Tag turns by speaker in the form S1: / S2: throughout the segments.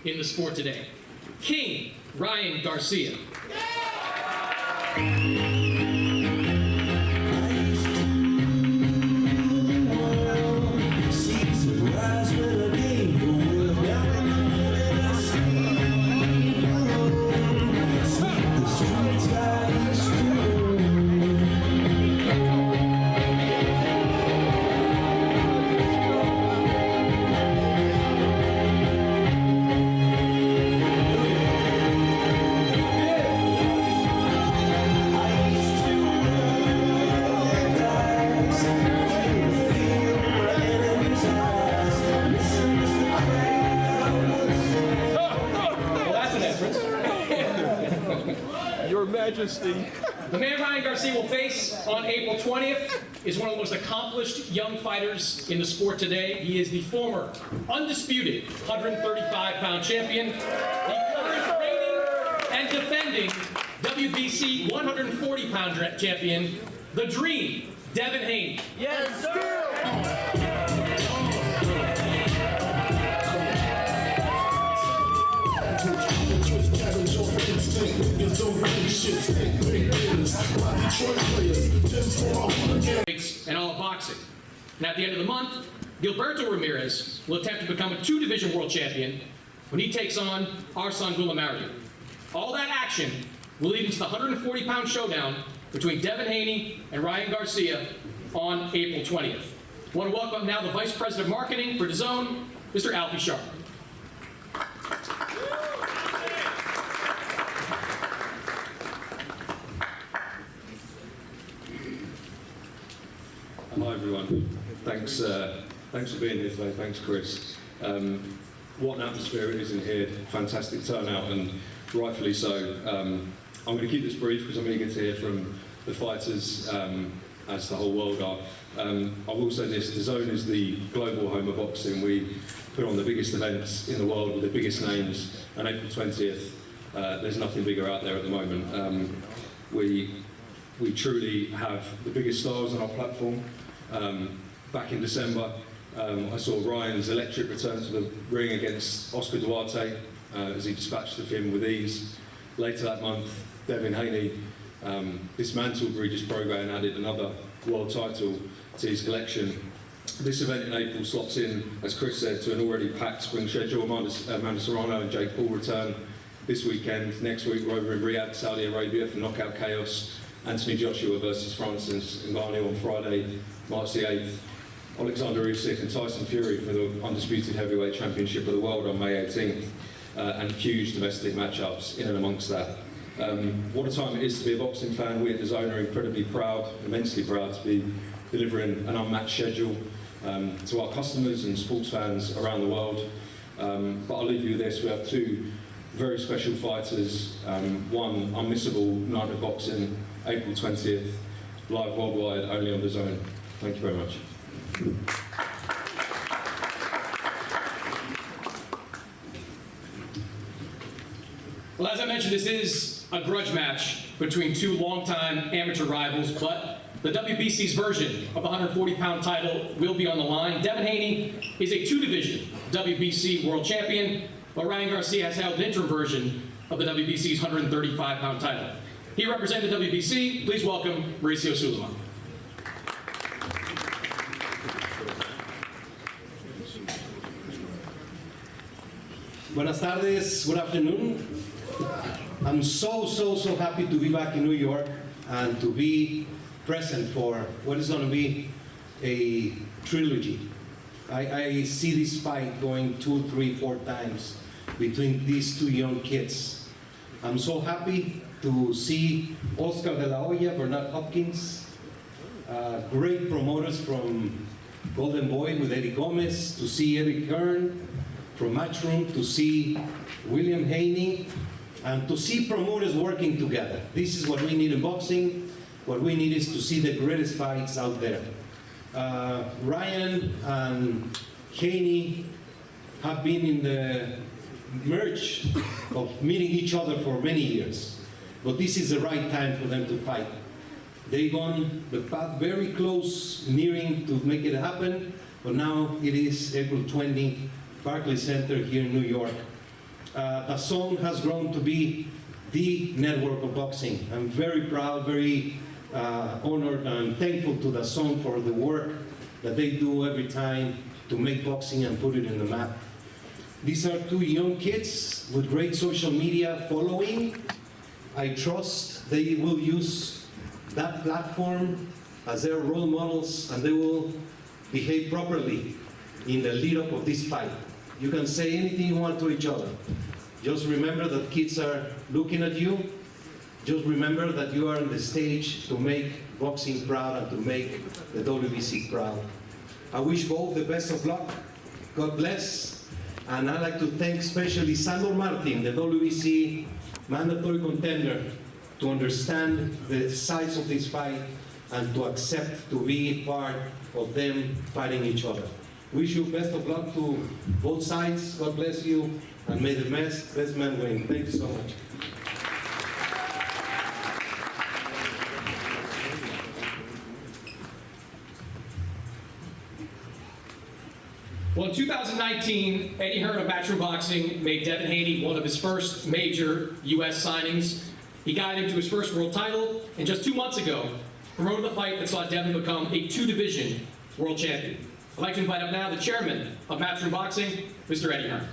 S1: in the sport today. King Ryan Garcia.
S2: Your Majesty.
S1: The man Ryan Garcia will face on April 20th is one of the most accomplished young fighters in the sport today. He is the former undisputed 135-pound champion, the current reigning and defending WBC 140-pound champion, the Dream, Devin Haney.
S2: Yes, sir.
S1: And all of boxing. And at the end of the month, Gilberto Ramirez will attempt to become a two-division world champion when he takes on Arsan Goulamirian. All that action will lead into the 140-pound showdown between Devin Haney and Ryan Garcia on April 20th. I want to welcome now the Vice President of Marketing for DAZN, Mr. Alfie Sharp.
S3: Hi everyone. Thanks for being here today. Thanks, Chris. What an atmosphere it is in here. Fantastic turnout, and rightfully so. I'm going to keep this brief because I'm eager to hear from the fighters, as the whole world are. I will say this: DAZN is the global home of boxing. We put on the biggest events in the world with the biggest names. On April 20th, there's nothing bigger out there at the moment. We truly have the biggest stars on our platform. Back in December, I saw Ryan's electric return to the ring against Oscar Duarte as he dispatched of him with ease. Later that month, Devin Haney dismantled Regis Prograis and added another world title to his collection. This event in April slots in, as Chris said, to an already packed spring schedule. Amanda Serrano and Jake Paul return this weekend. Next week we're over in Riyadh, Saudi Arabia for Knockout Chaos. Anthony Joshua versus Francis Ngannou on Friday, March the 8th. Alexander Usyk and Tyson Fury for the undisputed heavyweight championship of the world on May 18th. And huge domestic matchups in and amongst that. What a time it is to be a boxing fan. We at DAZN are incredibly proud, immensely proud to be delivering an unmatched schedule to our customers and sports fans around the world. But I'll leave you with this. We have two very special fighters, one unmissable night of boxing, April 20th, live worldwide, only on DAZN. Thank you very much.
S1: Well, as I mentioned, this is a grudge match between two longtime amateur rivals, but the WBC's version of the 140-pound title will be on the line. Devin Haney is a two-division WBC world champion, while Ryan Garcia has held an interim version of the WBC's 135-pound title. He represented WBC. Please welcome Mauricio Sulaiman.
S4: Buenas tardes, good afternoon. I'm so happy to be back in New York and to be present for what is going to be a trilogy. I see this fight going 2, 3, 4 times between these two young kids. I'm so happy to see Oscar de la Hoya, Bernard Hopkins, great promoters from Golden Boy with Eddie Gomez, to see Eddie Kern from Matchroom, to see William Haney, and to see promoters working together. This is what we need in boxing. What we need is to see the greatest fights out there. Ryan and Haney have been in the merge of meeting each other for many years. But this is the right time for them to fight. They've gone the path very close, nearing to make it happen, but now it is April 20, Barclays Center here in New York. DAZN has grown to be the network of boxing. I'm very proud, very honored, and thankful to DAZN for the work that they do every time to make boxing and put it in the map. These are two young kids with great social media following. I trust they will use that platform as their role models, and they will behave properly in the lead-up of this fight. You can say anything you want to each other. Just remember that kids are looking at you. Just remember that you are on the stage to make boxing proud and to make the WBC proud. I wish both the best of luck. God bless. And I'd like to thank especially Sandor Martin, the WBC mandatory contender, to understand the size of this fight and to accept to be part of them fighting each other. Wish you best of luck to both sides. God bless you, and may the best man win. Thank you so much.
S1: Well, in 2019, Eddie Hearn of Matchroom Boxing made Devin Haney one of his first major U.S. signings. He got him to his first world title, and just 2 months ago, promoted the fight that saw Devin become a two-division world champion. I'd like to invite up now the chairman of Matchroom Boxing, Mr. Eddie Hearn.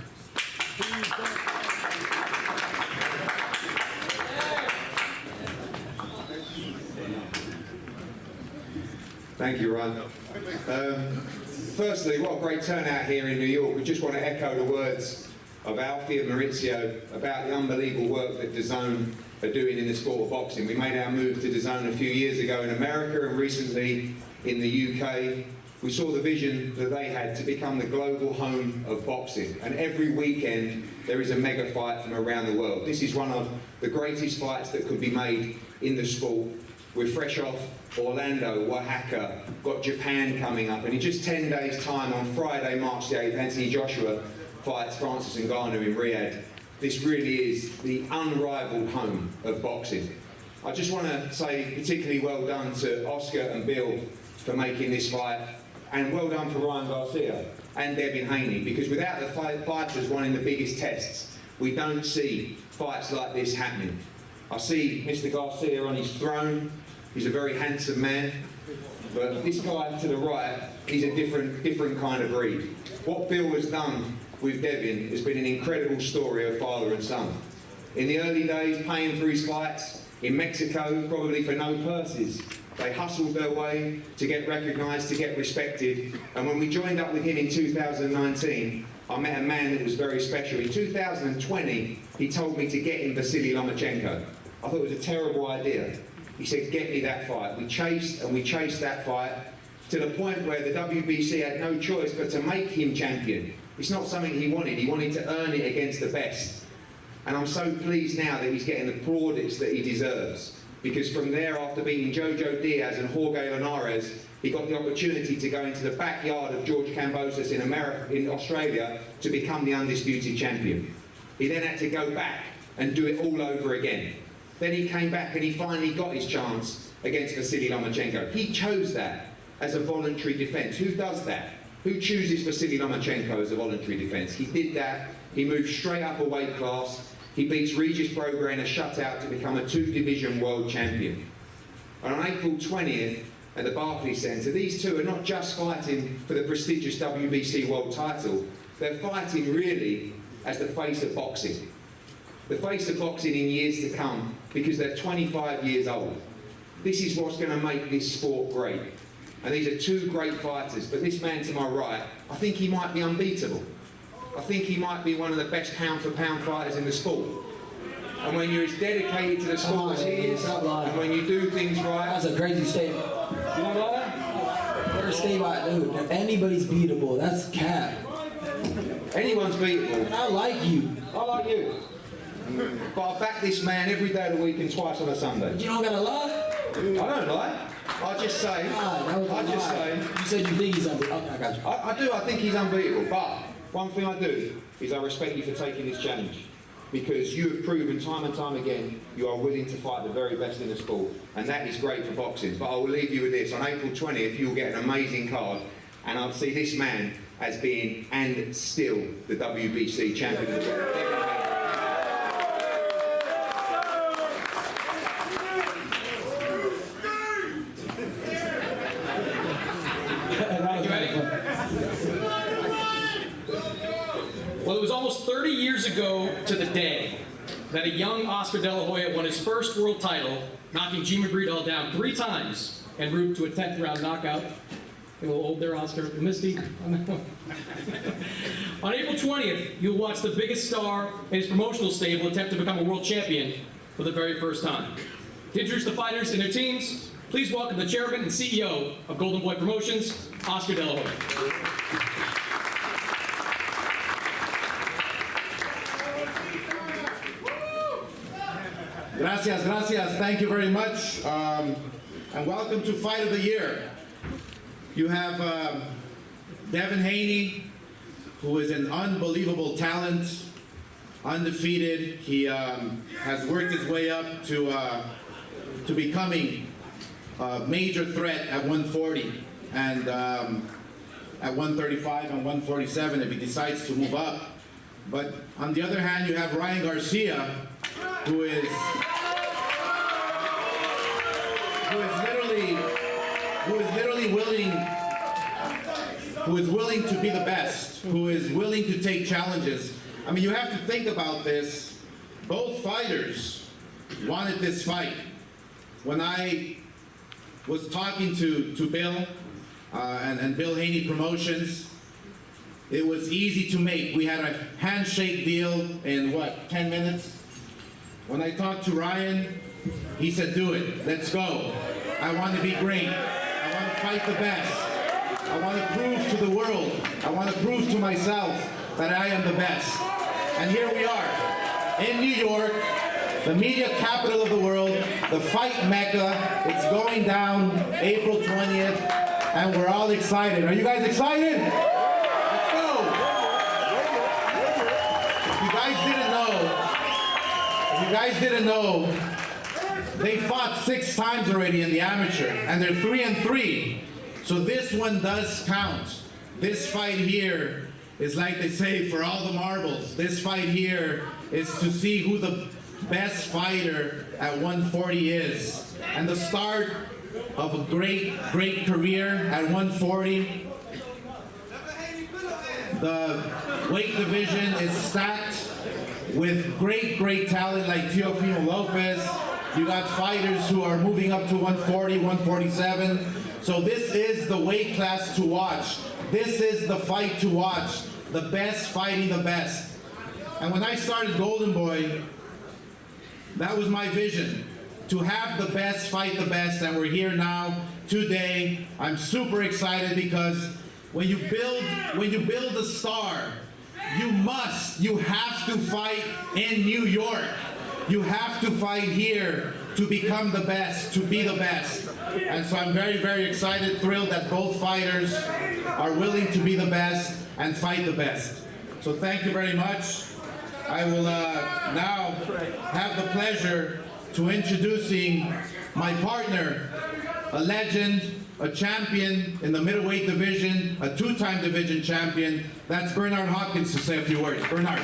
S5: Thank you, Ron. Firstly, what a great turnout here in New York. We just want to echo the words of Alfie and Maurizio about the unbelievable work that DAZN are doing in the sport of boxing. We made our move to DAZN a few years ago in America and recently in the UK. We saw the vision that they had to become the global home of boxing. And every weekend there is a mega fight from around the world. This is one of the greatest fights that could be made in the sport. We're fresh off Orlando, Oaxaca, got Japan coming up, and in just 10 days' time, on Friday, March the 8th, Anthony Joshua fights Francis Ngannou in Riyadh. This really is the unrivaled home of boxing. I just want to say particularly well done to Oscar and Bill for making this fight, and well done for Ryan Garcia and Devin Haney, because without the fighters winning the biggest tests, we don't see fights like this happening. I see Mr. Garcia on his throne. He's a very handsome man, but this guy to the right, he's a different kind of breed. What Bill has done with Devin has been an incredible story of father and son. In the early days, paying for his fights in Mexico, probably for no purses. They hustled their way to get recognised, to get respected, and when we joined up with him in 2019, I met a man that was very special. In 2020, he told me to get him Vasily Lomachenko. I thought it was a terrible idea. He said, get me that fight. We chased and we chased that fight to the point where the WBC had no choice but to make him champion. It's not something he wanted to earn it against the best. And I'm so pleased now that he's getting the plaudits that he deserves. Because from there, after beating Jojo Diaz and Jorge Linares, he got the opportunity to go into the backyard of George Kambosos in Australia to become the undisputed champion. He then had to go back and do it all over again. Then he came back and he finally got his chance against Vasily Lomachenko. He chose that as a voluntary defence. Who does that? Who chooses Vasily Lomachenko as a voluntary defence? He did that. He moved straight up a weight class. He beats Regis Prograis in a shutout to become a two-division world champion. And on April 20th at the Barclays Center, these two are not just fighting for the prestigious WBC world title. They're fighting really as the face of boxing. The face of boxing in years to come, because they're 25 years old. This is what's going to make this sport great. And these are two great fighters, but this man to my right, I think he might be unbeatable. I think he might be one of the best pound-for-pound fighters in the sport. And when you're as dedicated to the sport as he is, and when you do things right...
S6: That's a crazy statement.
S5: You don't like that?
S6: First statement, dude, if anybody's beatable, that's cap.
S5: Anyone's beatable.
S6: And I like you.
S5: I like you. But I back this man every day of the week and twice on a Sunday.
S6: But you don't gotta lie?
S5: I don't lie. I just say,
S6: You said you think he's unbeatable. Okay, I got you.
S5: I do, I think he's unbeatable, but one thing I do is I respect you for taking this challenge, because you have proven time and time again you are willing to fight the very best in the sport, and that is great for boxing. But I will leave you with this. On April 20th, you'll get an amazing card, and I'll see this man as being, and still, the WBC champion of the world.
S1: almost 30 years ago to the day that a young Oscar De La Hoya won his first world title, knocking Gene McGreedall down 3 times en route to a 10th round knockout. A little old there, Oscar. Misty on that one. On April 20th, you'll watch the biggest star in his promotional stable attempt to become a world champion for the very first time. To introduce the fighters and their teams, please welcome the chairman and CEO of Golden Boy Promotions, Oscar De La Hoya.
S7: Gracias, gracias. Thank you very much. And welcome to Fight of the Year. You have Devin Haney, who is an unbelievable talent, undefeated. He has worked his way up to becoming a major threat at 140 and at 135 and 147 if he decides to move up. But on the other hand, you have Ryan Garcia, who is willing to be the best, who is willing to take challenges. I mean, you have to think about this. Both fighters wanted this fight. When I was talking to Bill and Bill Haney Promotions, it was easy to make. We had a handshake deal in, 10 minutes? When I talked to Ryan, he said, do it, let's go. I want to be great. I want to fight the best. I want to prove to the world, I want to prove to myself that I am the best. And here we are, in New York, the media capital of the world, the fight mecca. It's going down April 20th, and we're all excited. Are you guys excited? Let's go. If you guys didn't know, they fought 6 times already in the amateur, and they're 3-3. So this one does count. This fight here is, like they say, for all the marbles. This fight here is to see who the best fighter at 140 is. And the start of a great, great career at 140. The weight division is stacked with great, great talent like Teofimo Lopez. You got fighters who are moving up to 140, 147. So this is the weight class to watch. This is the fight to watch. The best fighting the best. And when I started Golden Boy, that was my vision. To have the best fight the best, and we're here now, today. I'm super excited because when you build a star, you have to fight in New York. You have to fight here to become the best, to be the best. And so I'm very, very excited, thrilled that both fighters are willing to be the best and fight the best. So thank you very much. I will now have the pleasure to introducing my partner, a legend, a champion in the middleweight division, a 2-time division champion. That's Bernard Hopkins to say a few words. Bernard.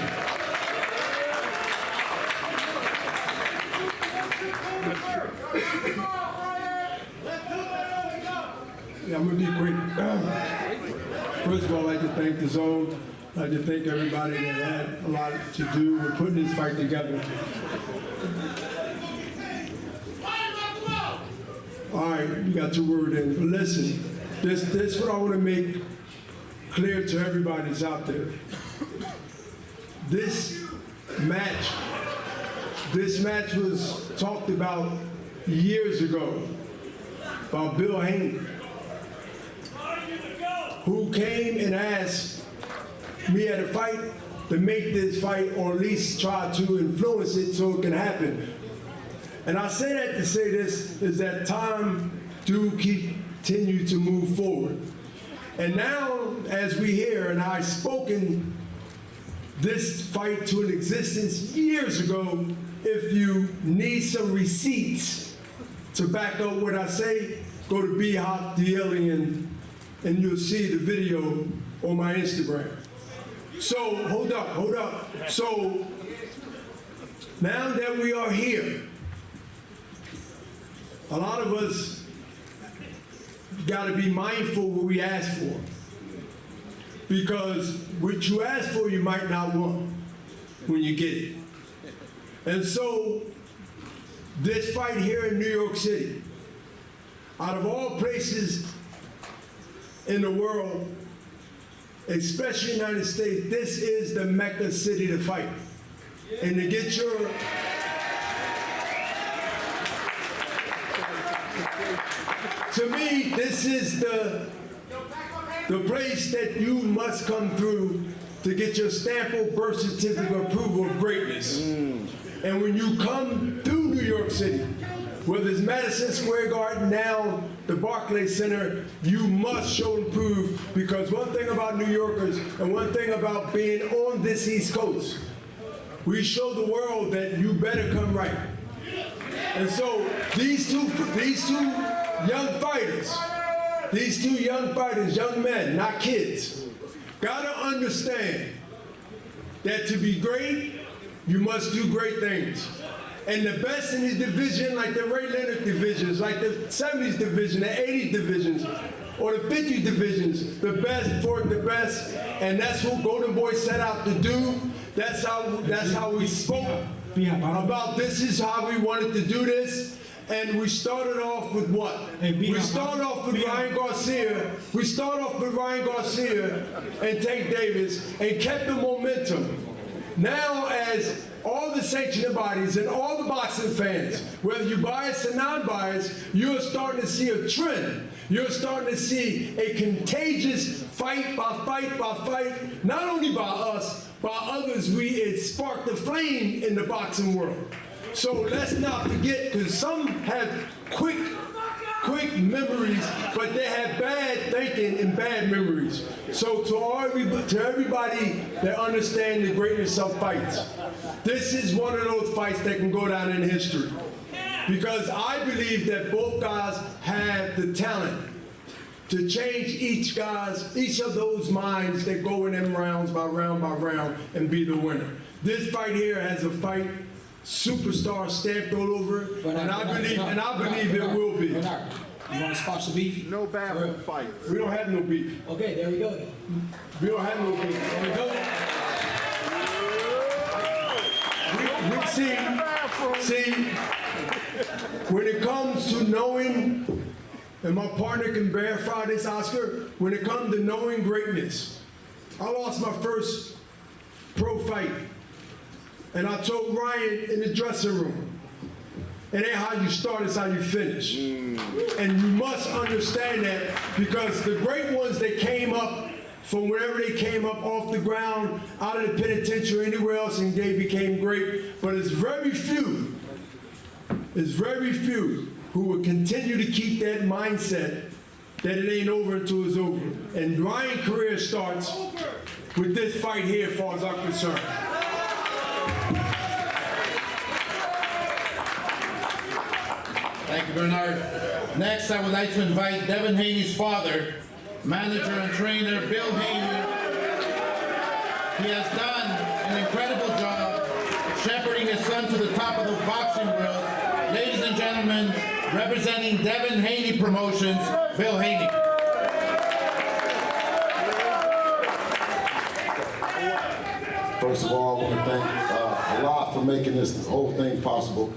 S2: Yeah, I'm going to be quick. First of all, I'd like to thank the DAZN. I'd like to thank everybody that had a lot to do with putting this fight together. All right, you got your word in. But listen, this is what I want to make clear to everybody that's out there. This match was talked about years ago by Bill Haney, who came and asked me at a fight to make this fight, or at least try to influence it so it can happen. And I say that to say this, is that time do continue to move forward. And now, as we hear, and I've spoken this fight to an existence years ago, if you need some receipts to back up what I say, go to B-Hop the Alien, and you'll see the video on my Instagram. So, hold up. So, now that we are here, a lot of us got to be mindful what we ask for. Because what you ask for, you might not want. when you get it. And so, this fight here in New York City, out of all places in the world, especially United States, this is the Mecca city to fight. And to get your to me, this is the place that you must come through to get your stamp of birth certificate approval of greatness. And when you come through New York City, whether it's Madison Square Garden, now the Barclays Center, you must show and prove, because one thing about New Yorkers and one thing about being on this East Coast, we show the world that you better come right. And so these two young fighters, young men, not kids, gotta understand that to be great, you must do great things. And the best in his division, like the Ray Leonard divisions, like the 70s division, the 80s divisions, or the 50s divisions, the best for the best. And that's what Golden Boy set out to do. That's how we spoke about this is how we wanted to do this. And we started off with what? We started off with Ryan Garcia. We started off with Ryan Garcia and Tank Davis and kept the momentum. Now, as all the sanctioning bodies and all the boxing fans, whether you biased or non-biased, you're starting to see a trend. You're starting to see a contagious fight by fight by fight, not only by us, by others. It sparked a flame in the boxing world. So let's not forget, because some have quick memories, but they have bad thinking and bad memories. So to everybody that understands the greatness of fights, this is one of those fights that can go down in history. Because I believe that both guys have the talent to change each of those minds that go in them rounds by round and be the winner. This fight here has a fight superstar stamped all over it, and I believe it will be.
S6: Bernard, you want to spark some beef?
S8: No bathroom fight.
S2: We don't have no beef.
S6: Okay, there we go then.
S2: We don't have no beef.
S6: There we go.
S2: See, when it comes to knowing, and my partner can verify this, Oscar, when it comes to knowing greatness, I lost my first pro fight, and I told Ryan in the dressing room, it ain't how you start, it's how you finish. And you must understand that, because the great ones that came up from wherever they came up off the ground, out of the penitentiary, anywhere else, and they became great. But it's very few who will continue to keep that mindset that it ain't over until it's over. And Ryan's career starts with this fight here, as far as I'm concerned.
S7: Thank you, Bernard. Next, I would like to invite Devin Haney's father, manager and trainer, Bill Haney. He has done an incredible job shepherding his son to the top of the boxing world. Ladies and gentlemen, representing Devin Haney Promotions, Bill Haney.
S9: First of all, I want to thank Allah for making this whole thing possible.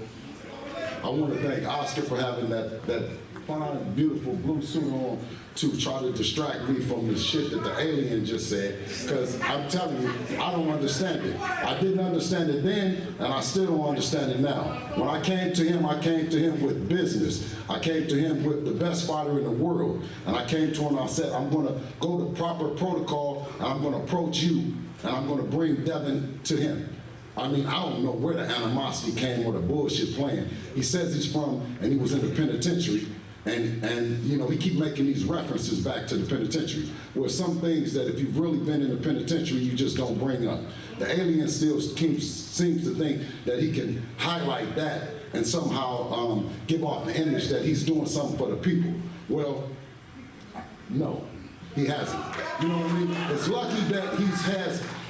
S9: I want to thank Oscar for having that fine, beautiful blue suit on to try to distract me from the shit that the alien just said. Because I'm telling you, I don't understand it. I didn't understand it then, and I still don't understand it now. When I came to him with business. I came to him with the best fighter in the world. And I came to him and I said, I'm going to go to proper protocol, and I'm going to approach you, and I'm going to bring Devin to him. I mean, I don't know where the animosity came or the bullshit plan. He says he's from, and he was in the penitentiary, and you know, he keep making these references back to the penitentiary, where some things that if you've really been in the penitentiary, you just don't bring up. The alien still seems to think that he can highlight that and somehow give off the image that he's doing something for the people. Well, no, he hasn't. You know what I mean? It's lucky that he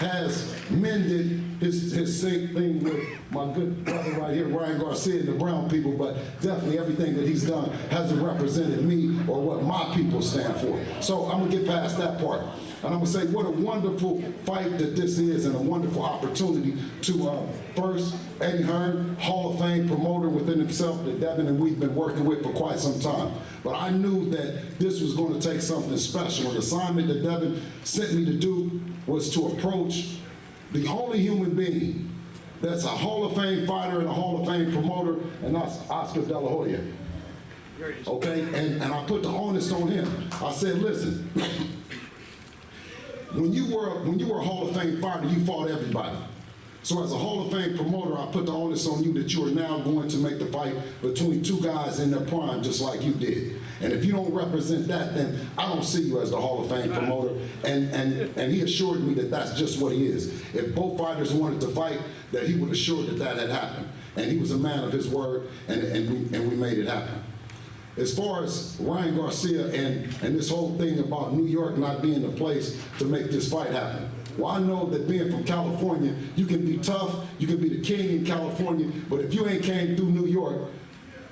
S9: has mended his thing with my good brother right here, Ryan Garcia, and the brown people, but definitely everything that he's done hasn't represented me or what my people stand for. So I'm gonna get past that part. And I'm gonna say what a wonderful fight that this is and a wonderful opportunity to first, Eddie Hearn, Hall of Fame promoter within himself that Devin and we've been working with for quite some time. But I knew that this was gonna take something special. The assignment that Devin sent me to do was to approach the only human being that's a Hall of Fame fighter and a Hall of Fame promoter, and that's Oscar De La Hoya. Okay, and I put the onus on him. I said, listen, when you were a Hall of Fame fighter, you fought everybody. So as a Hall of Fame promoter, I put the onus on you that you are now going to make the fight between two guys in their prime, just like you did. And if you don't represent that, then I don't see you as the Hall of Fame promoter. And he assured me that that's just what he is. If both fighters wanted to fight, that he would assure that that had happened. And he was a man of his word, and we made it happen. As far as Ryan Garcia and this whole thing about New York not being the place to make this fight happen. Well, I know that being from California, you can be tough, you can be the king in California, but if you ain't came through New York,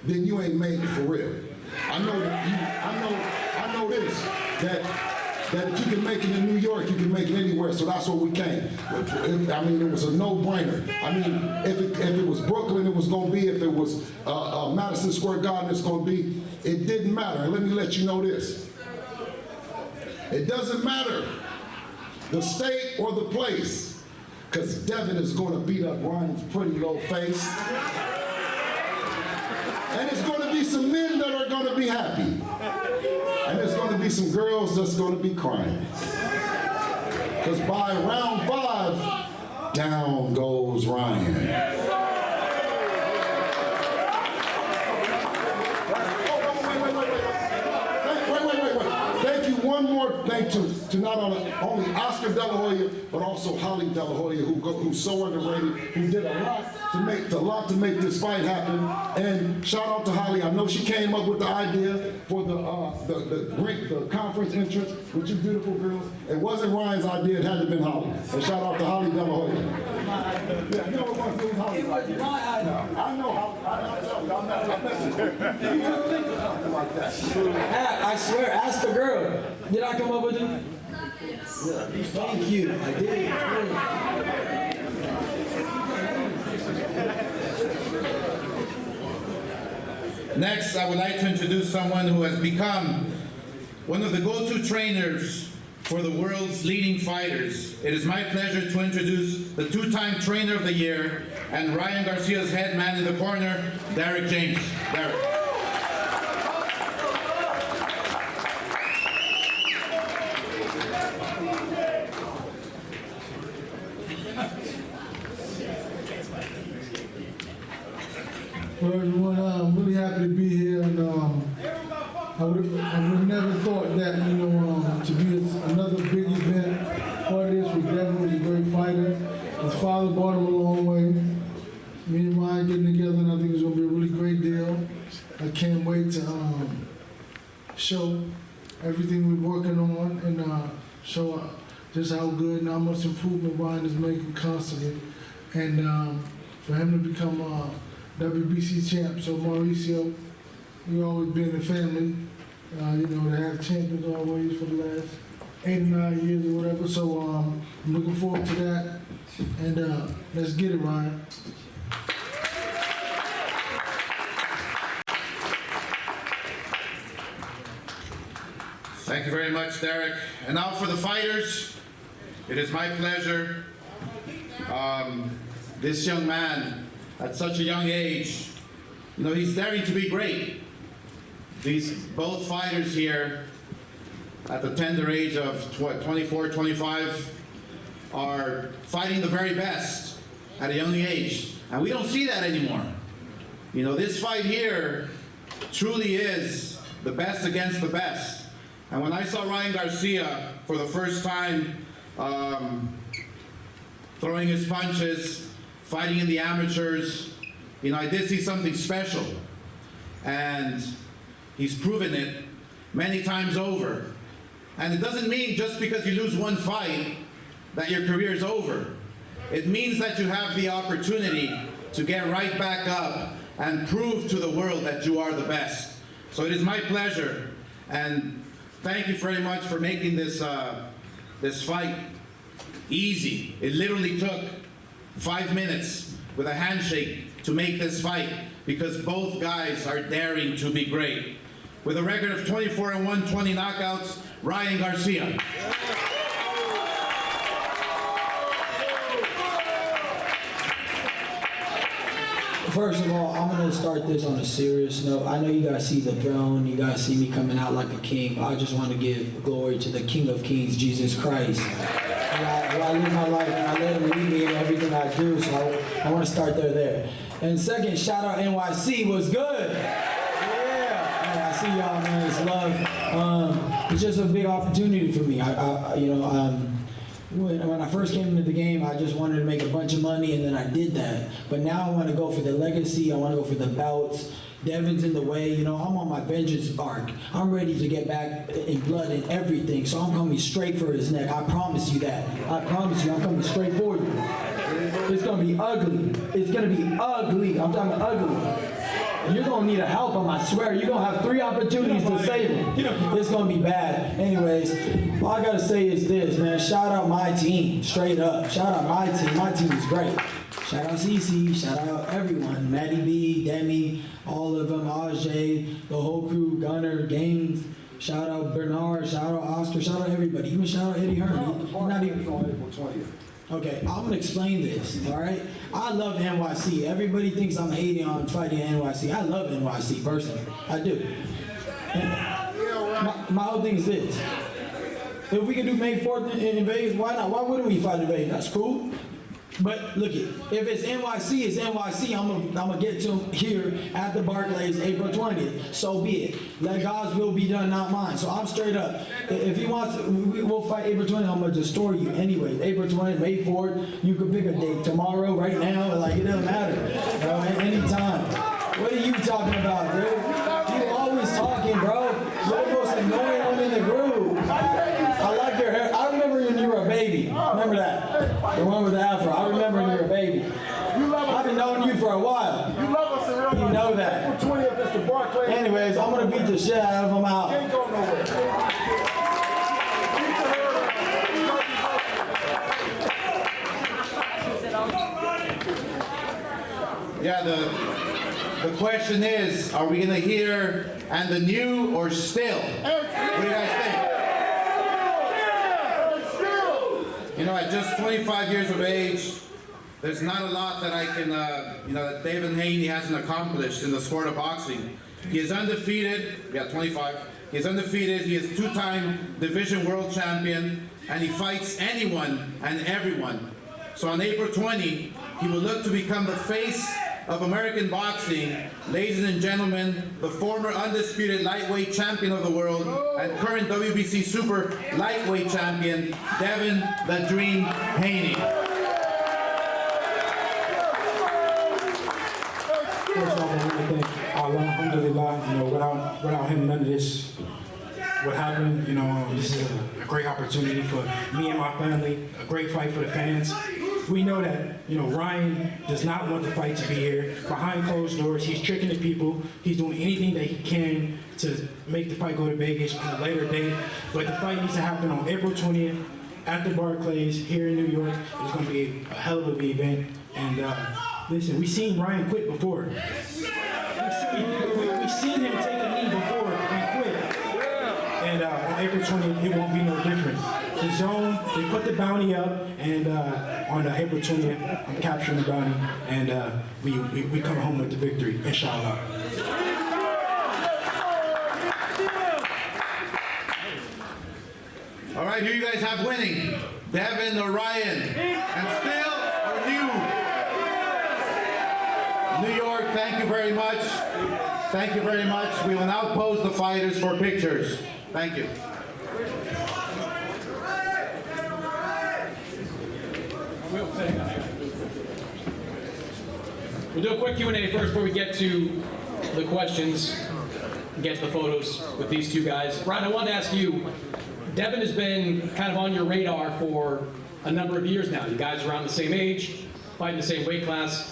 S9: then you ain't made it for real. I know that I know this, that if you can make it in New York, you can make it anywhere, so that's where we came. I mean, it was a no-brainer. I mean, if it was Brooklyn, it was gonna be. If it was Madison Square Garden, it's gonna be. It didn't matter, and let me let you know this. It doesn't matter the state or the place, because Devin is gonna beat up Ryan's pretty little face. And it's gonna be some men that are gonna be happy. And there's gonna be some girls that's gonna be crying. Because by round 5, down goes Ryan. Thank you. One more thank to not only Oscar De La Hoya, but also Holly De La Hoya, who's so underrated, who did a lot to make this fight happen. And shout out to Holly. I know she came up with the idea for the conference entrance with you beautiful girls. It wasn't Ryan's idea. It had to have been Holly. And shout out to Holly De La Hoya. Yeah, you know what it was Holly's idea. I know Holly. I'm messing with you. You couldn't think of something like that.
S6: I swear, ask the girl. Did I come up with it? Yes. Thank you. I did.
S7: Next, I would like to introduce someone who has become one of the go-to trainers for the world's leading fighters. It is my pleasure to introduce the 2-time Trainer of the Year and Ryan Garcia's head man in the corner, Derek James. Derek.
S8: Well, everyone, I'm really happy to be here, and I would never thought that, to be another big event. Part of this was Devin was a great fighter. His father brought him a long way. Me and Ryan getting together, and I think it's going to be a really great deal. I can't wait to show everything we're working on and show just how good and how much improvement Ryan is making constantly. And for him to become WBC champ, so Mauricio, we always been a family, to have champions always for the last 8 or 9 years or whatever. So I'm looking forward to that, and let's get it, Ryan.
S7: Thank you very much, Derek. And now for the fighters, it is my pleasure. This young man, at such a young age, he's daring to be great. Both fighters here, at the tender age of 24, 25, are fighting the very best at a young age. And we don't see that anymore. This fight here truly is the best against the best. And when I saw Ryan Garcia for the first time throwing his punches, fighting in the amateurs, I did see something special. And he's proven it many times over. And it doesn't mean just because you lose one fight that your career is over. It means that you have the opportunity to get right back up and prove to the world that you are the best. So it is my pleasure, and thank you very much for making this fight easy. It literally took 5 minutes with a handshake to make this fight, because both guys are daring to be great. With a record of 24-1, 20 knockouts, Ryan Garcia.
S6: First of all, I'm going to start this on a serious note. I know you guys see the throne, you guys see me coming out like a king, but I just want to give glory to the King of Kings, Jesus Christ. I live my life and I let him lead me in everything I do, so I want to start there. And second, shout out NYC, was good. Yeah, I see y'all, man, it's love. It's just a big opportunity for me. When I first came into the game, I just wanted to make a bunch of money, and then I did that. But now I want to go for the legacy. I want to go for the bouts. Devin's in the way. You know, I'm on my vengeance arc. I'm ready to get back in blood and everything. So I'm coming straight for his neck. I promise you that. I promise you, I'm coming straight for you. It's going to be ugly. It's going to be ugly. I'm talking ugly. You're going to need a help him, I swear. You're going to have 3 opportunities to save him. It's going to be bad. Anyways, all I got to say is this, man. Shout out my team, straight up. Shout out my team. My team is great. Shout out CC. Shout out everyone. Maddie B, Demi, all of them, Ajay, the whole crew, Gunner, Gaines. Shout out Bernard. Shout out Oscar. Shout out everybody. Even shout out Eddie Hearn. Not even... Okay, I'm gonna explain this, all right? I love NYC. Everybody thinks I'm hating on fighting NYC. I love NYC, personally. I do. And my whole thing is this. If we can do May 4th in Vegas, why not? Why wouldn't we fight in Vegas? That's cool. But look, if it's NYC, it's NYC. I'm gonna get to him here at the Barclays April 20th. So be it. Let God's will be done, not mine. So I'm straight up. If he wants, we'll fight April 20th. I'm gonna destroy you anyway. April 20th, May 4th. You can pick a date tomorrow, right now. Like, it doesn't matter. Anytime. What are you talking about, dude? You always talking, bro. You're the most annoying one in the group. I like your hair. I remember when you were a baby. Remember that? The one with the afro. I remember when you were a baby. I've been knowing you for a while.
S8: You love us around.
S6: You know that.
S8: 20 of Mr. Barclays.
S6: Anyways, I'm gonna beat the shit out of them out.
S8: Can't go nowhere.
S7: Yeah, the question is, are we gonna hear "and the new" or "still"? What do you guys think? You know, at just 25 years of age, there's not a lot that I can, that Devin Haney hasn't accomplished in the sport of boxing. He is undefeated, 25. He is undefeated, he is 2-time division world champion, and he fights anyone and everyone. So on April 20, he will look to become the face of American boxing. Ladies and gentlemen, the former undisputed lightweight champion of the world and current WBC Super Lightweight champion, Devin "the Dream" Haney.
S10: First off, I want to thank Allah, alhamdulillah. Without him, none of this would happen. This is a great opportunity for me and my family, a great fight for the fans. We know that, Ryan does not want the fight to be here. Behind closed doors, he's tricking the people. He's doing anything that he can to make the fight go to Vegas on a later date. But the fight needs to happen on April 20th at the Barclays here in New York. It's going to be a hell of a big event. And listen, we've seen Ryan quit before. We've seen him take a knee before and quit. And on April 20th, it won't be no different. The zone, they put the bounty up, and on April 20th, I'm capturing the bounty, and we come home with the victory, inshallah.
S7: All right, who you guys have winning? Devin or Ryan? And still or new? New York, thank you very much. Thank you very much. We will now pose the fighters for pictures. Thank you.
S1: We'll do a quick Q&A first before we get to the questions, get to the photos with these two guys. Ryan, I wanted to ask you, Devin has been kind of on your radar for a number of years now. You guys are around the same age, fighting the same weight class.